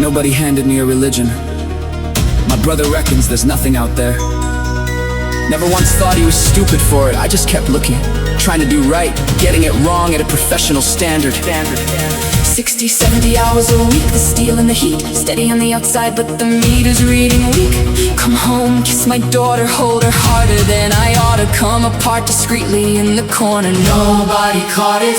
Nobody handed me a religion. My brother reckons there's nothing out there. Never once thought he was stupid for it. I just kept looking, trying to do right, getting it wrong at a professional standard. 60, 70 hours a week, the steel and the heat, steady on the outside but the meter's reading weak. Come home, kiss my daughter, hold her harder than I oughta. Come apart discreetly in the corner, nobody caught it.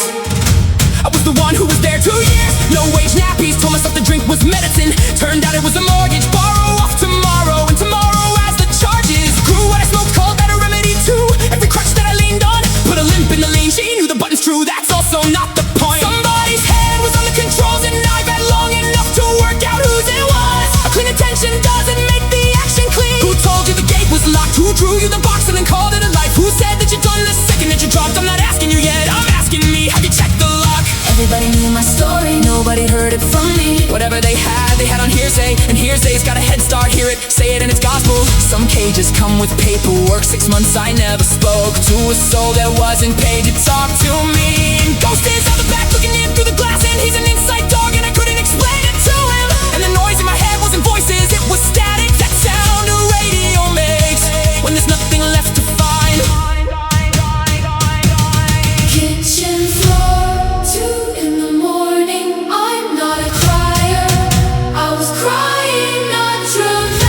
I was the one who was there 2 years, no wage nappies, told myself the drink was medicine. Turned out it was a mortgage, borrow off tomorrow, and tomorrow as the charges grew. What I smoked called that a remedy too. Every crutch that I leaned on put a limp in the lean. She knew the button's true, that's also not the point. Somebody's head was on the controls and I've had long enough to work out whose it was. A clean attention doesn't make the action clean. Who told you the gate was locked? Who drew you the box and then called it a life? Who said that you'd done the second that you dropped? I'm not asking you yet, I'm asking me, have you checked the lock? Everybody knew my story, nobody heard it from me. Whatever they had on hearsay, and hearsay's got a head start. Hear it, say it, and it's gospel. Some cages come with paperwork. 6 months I never spoke to a soul that wasn't paid to talk to me. And Ghost is out the back looking in through the glass, and he's an inside dog and I couldn't explain it to him. And the noise in my head wasn't voices, it was static. That sound a radio makes when there's nothing left to find. Kitchen floor, 2 in the morning. I'm not a crier, I was crying, not dramatic.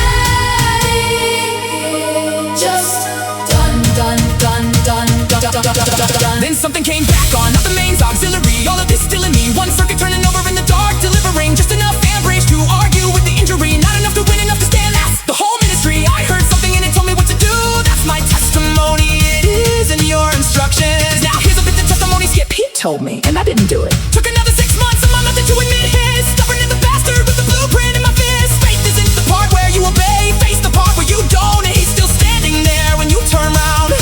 Just done, done, done, done, done, done, done, done, done. Then something came back on, not the mains, auxiliary. All of this still in me, one circuit turning over in the dark, delivering just enough amperage to argue with the injury. Not enough to win, enough to stand, that's the whole ministry. I heard something and it told me what to do, that's my testimony. It is in your instructions. Now here's a bit of testimony skip. He told me, and I didn't do it. Took another 6 months and my mother to admit his. Stubborn as a bastard with the blueprint in my fist. Faith isn't the part where you obey, face the part where you don't. And he's still standing there when you turn around.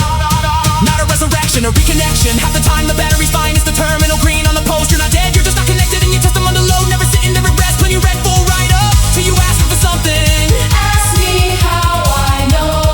Not a resurrection, a reconnection. Half the time the battery's fine, it's the terminal green on the post. You're not dead, you're just not connected, and your testimony under load. Never sitting there at rest, plenty red full right up till you ask for something. Ask me how I know.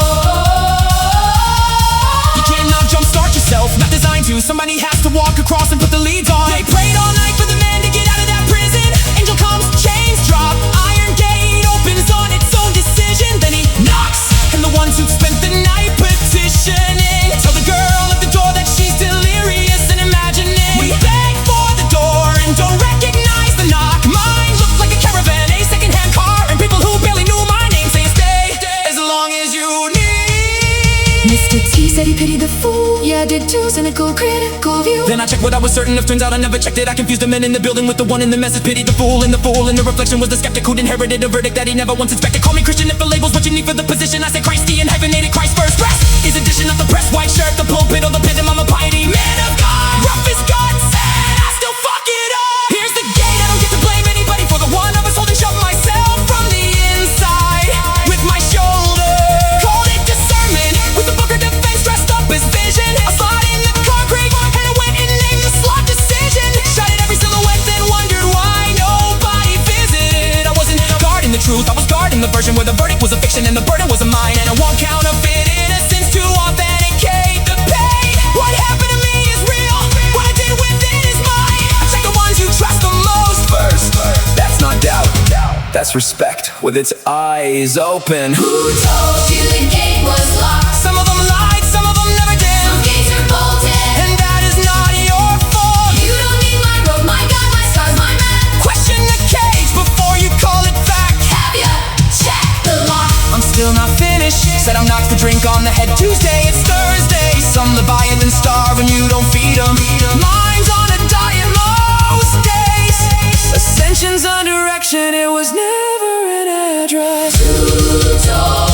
You cannot jumpstart yourself, not designed to. Somebody has to walk across and put the leads on. They prayed all night for the man to get out of that prison. Angel comes, chains drop, iron gate opens on its own decision. Then he knocks, and the ones who spent the night petitioning tell the girl at the door that she's delirious and imagining. We beg for the door and don't recognize the knock. Mine looked like a caravan, a second-hand car, and people who barely knew my name say stay as long as you need. Mr. T said he pitied the fool. Yeah, I did too, cynical, critical view. Then I checked what I was certain of, turns out I never checked it. I confused the men in the building with the one in the message. Pitied the fool, and the reflection was the skeptic who'd inherited a verdict that he never once inspected. Call me Christian if the label's what you need for the position. I say Christy and hyphenated Christ first. Rest is addition of the press, white shirt, the pulpit, or the pendulum of piety. Man of God, rough as guts, and I still fuck it up. Here's the gate, I don't get to blame anybody for the one I was holding shut myself from the inside with my shoulder. Called it discernment with the book of defense dressed up as vision. I slide in the concrete and I went and named the slot decision. Shot at every silhouette, then wondered why nobody visited. I wasn't guarding the truth, I was guarding the version where the verdict was a fiction and the burden was a mine. And I won't counterfeit innocence to authenticate the pain. What happened to me is real, what I did with it is mine. I check the ones you trust the most first. That's not doubt, that's respect with its eyes open. Who told you the gate was locked? Some of them lied, some of them never did. Some gates are bolted, And that is not your fault. you don't need my robe, my gun, my scars, my map. Question the cage before you call it fact. Have ya checked the lock? I'm still not finished. Said I'm not to drink on the head. Tuesday, it's Thursday. Some Leviathan and starve and you don't feed them. Mine's on a diet most days. Ascension's under action, it was never an address. Who told